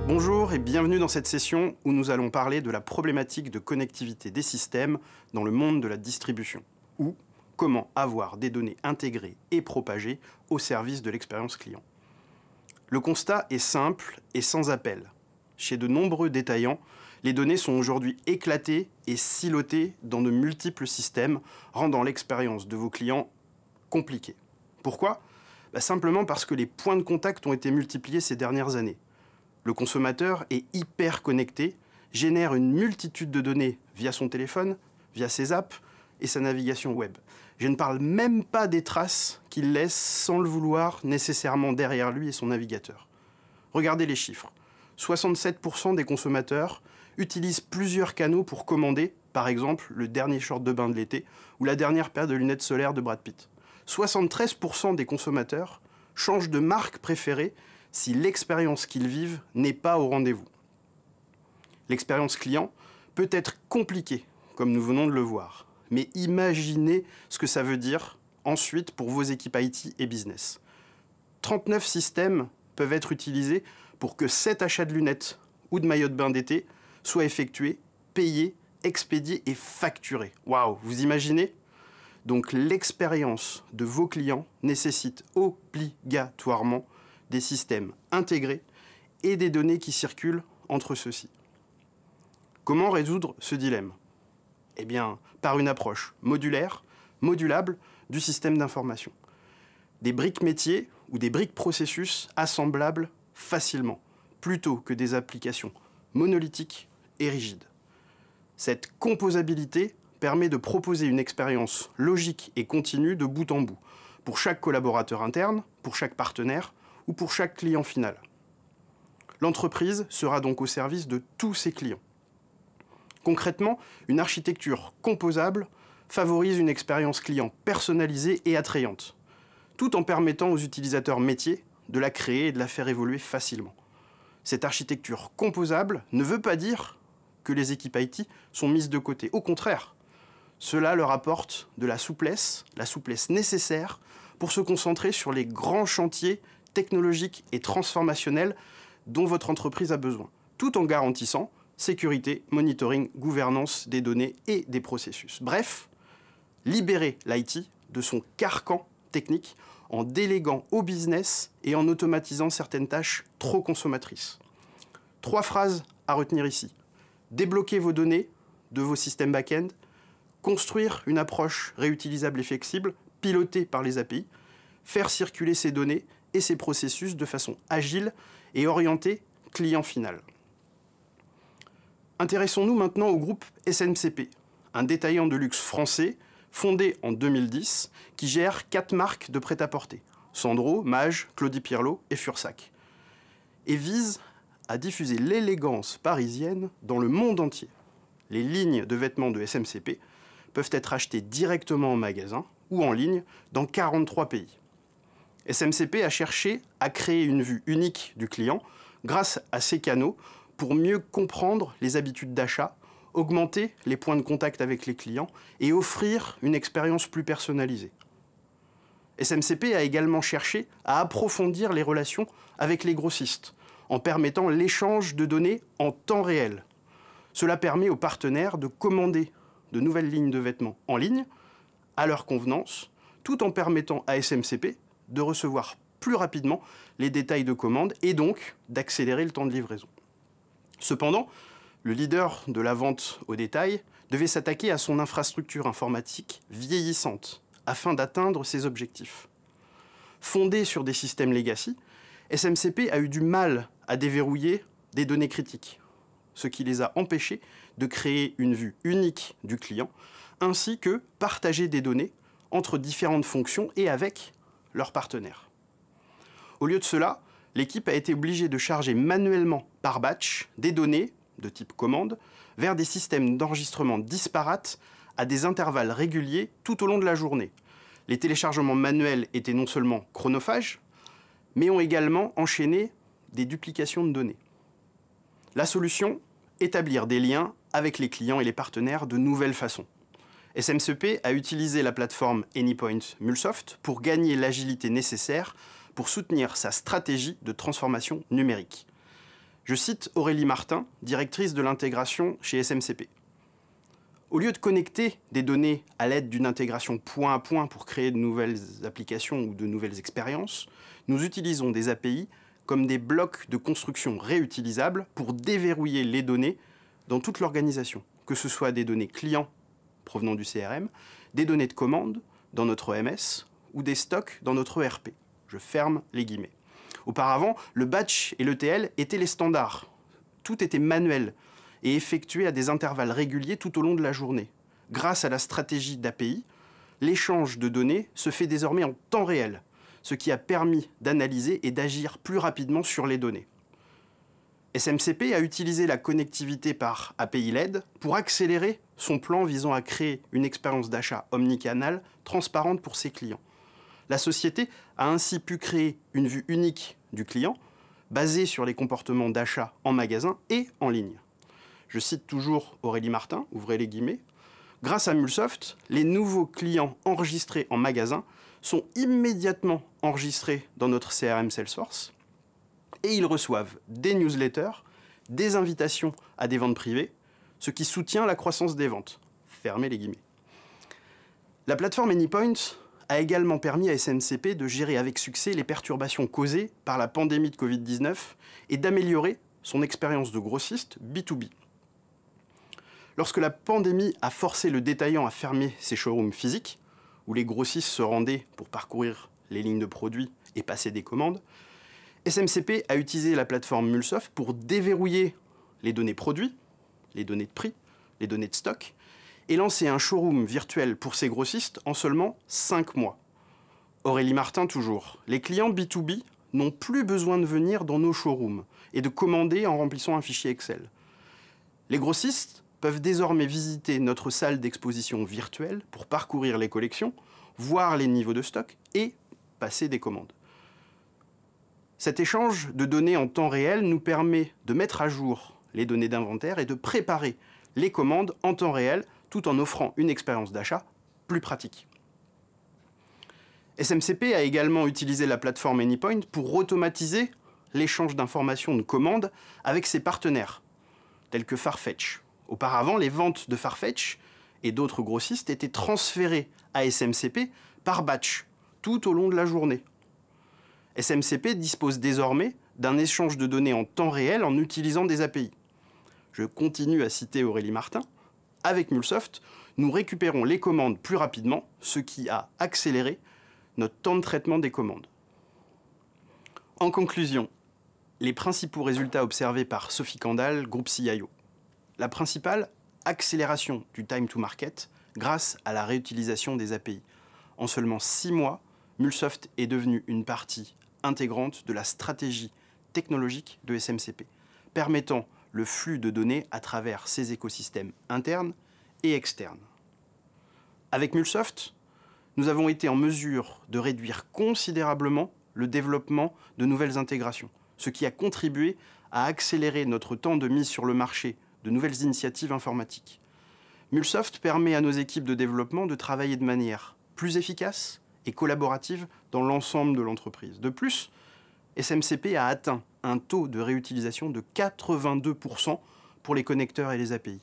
Bonjour et bienvenue dans cette session où nous allons parler de la problématique de connectivité des systèmes dans le monde de la distribution, ou comment avoir des données intégrées et propagées au service de l'expérience client. Le constat est simple et sans appel. Chez de nombreux détaillants, les données sont aujourd'hui éclatées et silotées dans de multiples systèmes, rendant l'expérience de vos clients compliquée. Pourquoi ? Simplement parce que les points de contact ont été multipliés ces dernières années. Le consommateur est hyper connecté, génère une multitude de données via son téléphone, via ses apps et sa navigation web. Je ne parle même pas des traces qu'il laisse sans le vouloir nécessairement derrière lui et son navigateur. Regardez les chiffres. 67% des consommateurs utilisent plusieurs canaux pour commander, par exemple le dernier short de bain de l'été ou la dernière paire de lunettes solaires de Brad Pitt. 73% des consommateurs changent de marque préférée si l'expérience qu'ils vivent n'est pas au rendez-vous. L'expérience client peut être compliquée, comme nous venons de le voir, mais imaginez ce que ça veut dire ensuite pour vos équipes IT et business. 39 systèmes peuvent être utilisés pour que 7 achats de lunettes ou de maillots de bain d'été soient effectués, payés, expédiés et facturés. Waouh, vous imaginez ? Donc l'expérience de vos clients nécessite obligatoirement des systèmes intégrés et des données qui circulent entre ceux-ci. Comment résoudre ce dilemme ? Eh bien, par une approche modulaire, modulable du système d'information. Des briques métiers ou des briques processus assemblables facilement, plutôt que des applications monolithiques et rigides. Cette composabilité permet de proposer une expérience logique et continue de bout en bout, pour chaque collaborateur interne, pour chaque partenaire ou pour chaque client final. L'entreprise sera donc au service de tous ses clients. Concrètement, une architecture composable favorise une expérience client personnalisée et attrayante, tout en permettant aux utilisateurs métiers de la créer et de la faire évoluer facilement. Cette architecture composable ne veut pas dire que les équipes IT sont mises de côté. Au contraire, cela leur apporte de la souplesse nécessaire pour se concentrer sur les grands chantiers technologiques et transformationnels dont votre entreprise a besoin, tout en garantissant sécurité, monitoring, gouvernance des données et des processus. Bref, libérer l'IT de son carcan technique en déléguant au business et en automatisant certaines tâches trop consommatrices. 3 phrases à retenir ici. Débloquer vos données de vos systèmes back-end, construire une approche réutilisable et flexible, pilotée par les API, faire circuler ces données et ces processus de façon agile et orientée client final. Intéressons-nous maintenant au groupe SMCP, un détaillant de luxe français fondé en 2010 qui gère 4 marques de prêt-à-porter, Sandro, Maje, Claudie Pierlot et Fursac, et vise à diffuser l'élégance parisienne dans le monde entier. Les lignes de vêtements de SMCP peuvent être achetées directement en magasin ou en ligne dans 43 pays. SMCP a cherché à créer une vue unique du client grâce à ces canaux pour mieux comprendre les habitudes d'achat, augmenter les points de contact avec les clients et offrir une expérience plus personnalisée. SMCP a également cherché à approfondir les relations avec les grossistes en permettant l'échange de données en temps réel. Cela permet aux partenaires de commander de nouvelles lignes de vêtements en ligne à leur convenance, tout en permettant à SMCP de recevoir plus rapidement les détails de commande et donc d'accélérer le temps de livraison. Cependant, le leader de la vente au détail devait s'attaquer à son infrastructure informatique vieillissante afin d'atteindre ses objectifs. Fondé sur des systèmes legacy, SMCP a eu du mal à déverrouiller des données critiques, ce qui les a empêchés de créer une vue unique du client, ainsi que partager des données entre différentes fonctions et avec leurs partenaires. Au lieu de cela, l'équipe a été obligée de charger manuellement par batch des données de type commande vers des systèmes d'enregistrement disparates à des intervalles réguliers tout au long de la journée. Les téléchargements manuels étaient non seulement chronophages, mais ont également enchaîné des duplications de données. La solution ? Établir des liens avec les clients et les partenaires de nouvelles façons. SMCP a utilisé la plateforme Anypoint Mulsoft pour gagner l'agilité nécessaire pour soutenir sa stratégie de transformation numérique. Je cite Aurélie Martin, directrice de l'intégration chez SMCP. Au lieu de connecter des données à l'aide d'une intégration point à point pour créer de nouvelles applications ou de nouvelles expériences, nous utilisons des API comme des blocs de construction réutilisables pour déverrouiller les données dans toute l'organisation, que ce soit des données clients provenant du CRM, des données de commande dans notre OMS ou des stocks dans notre ERP. Je ferme les guillemets. Auparavant, le batch et l'ETL étaient les standards. Tout était manuel et effectué à des intervalles réguliers tout au long de la journée. Grâce à la stratégie d'API, l'échange de données se fait désormais en temps réel, ce qui a permis d'analyser et d'agir plus rapidement sur les données. SMCP a utilisé la connectivité par API LED pour accélérer son plan visant à créer une expérience d'achat omnicanal transparente pour ses clients. La société a ainsi pu créer une vue unique du client, basée sur les comportements d'achat en magasin et en ligne. Je cite toujours Aurélie Martin, ouvrez les guillemets. Grâce à Mulsoft, les nouveaux clients enregistrés en magasin sont immédiatement enregistrés dans notre CRM Salesforce et ils reçoivent des newsletters, des invitations à des ventes privées, ce qui soutient la croissance des ventes. Fermez les guillemets. La plateforme Anypoint a également permis à SMCP de gérer avec succès les perturbations causées par la pandémie de Covid-19 et d'améliorer son expérience de grossiste B2B. Lorsque la pandémie a forcé le détaillant à fermer ses showrooms physiques, où les grossistes se rendaient pour parcourir les lignes de produits et passer des commandes, SMCP a utilisé la plateforme Mulsoft pour déverrouiller les données produits, les données de prix, les données de stock, et lancer un showroom virtuel pour ses grossistes en seulement 5 mois. Aurélie Martin toujours. Les clients B2B n'ont plus besoin de venir dans nos showrooms et de commander en remplissant un fichier Excel. Les grossistes peuvent désormais visiter notre salle d'exposition virtuelle pour parcourir les collections, voir les niveaux de stock et passer des commandes. Cet échange de données en temps réel nous permet de mettre à jour les données d'inventaire et de préparer les commandes en temps réel tout en offrant une expérience d'achat plus pratique. SMCP a également utilisé la plateforme Anypoint pour automatiser l'échange d'informations de commandes avec ses partenaires, tels que Farfetch. Auparavant, les ventes de Farfetch et d'autres grossistes étaient transférées à SMCP par batch, tout au long de la journée. SMCP dispose désormais d'un échange de données en temps réel en utilisant des API. Je continue à citer Aurélie Martin. Avec Mulsoft, nous récupérons les commandes plus rapidement, ce qui a accéléré notre temps de traitement des commandes. En conclusion, les principaux résultats observés par Sophie Kandal, groupe CIO. La principale, accélération du time to market grâce à la réutilisation des API. En seulement 6 mois, Mulsoft est devenu une partie intégrante de la stratégie technologique de SMCP, permettant le flux de données à travers ses écosystèmes internes et externes. Avec Mulsoft, nous avons été en mesure de réduire considérablement le développement de nouvelles intégrations, ce qui a contribué à accélérer notre temps de mise sur le marché de nouvelles initiatives informatiques. Mulsoft permet à nos équipes de développement de travailler de manière plus efficace et collaborative dans l'ensemble de l'entreprise. De plus, SMCP a atteint un taux de réutilisation de 82% pour les connecteurs et les API.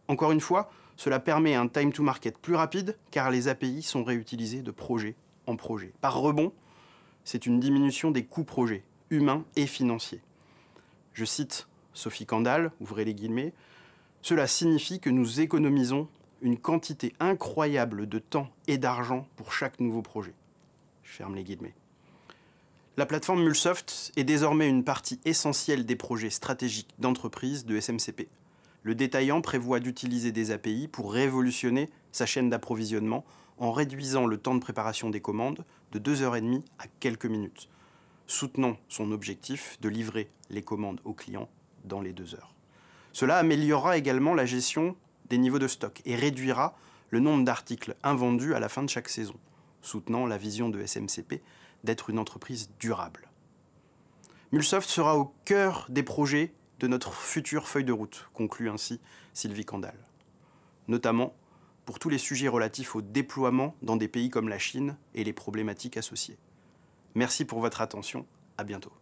Encore une fois, cela permet un time to market plus rapide car les API sont réutilisés de projet en projet. Par rebond, c'est une diminution des coûts projets, humains et financiers. Je cite Sophie Kandal, ouvrez les guillemets, « Cela signifie que nous économisons une quantité incroyable de temps et d'argent pour chaque nouveau projet. » Je ferme les guillemets. La plateforme Mulsoft est désormais une partie essentielle des projets stratégiques d'entreprise de SMCP. Le détaillant prévoit d'utiliser des API pour révolutionner sa chaîne d'approvisionnement en réduisant le temps de préparation des commandes de 2h30 à quelques minutes, soutenant son objectif de livrer les commandes aux clients dans les 2 heures. Cela améliorera également la gestion des niveaux de stock et réduira le nombre d'articles invendus à la fin de chaque saison, soutenant la vision de SMCP d'être une entreprise durable. Mulsoft sera au cœur des projets de notre future feuille de route, conclut ainsi Sylvie Kandal, notamment pour tous les sujets relatifs au déploiement dans des pays comme la Chine et les problématiques associées. Merci pour votre attention, à bientôt.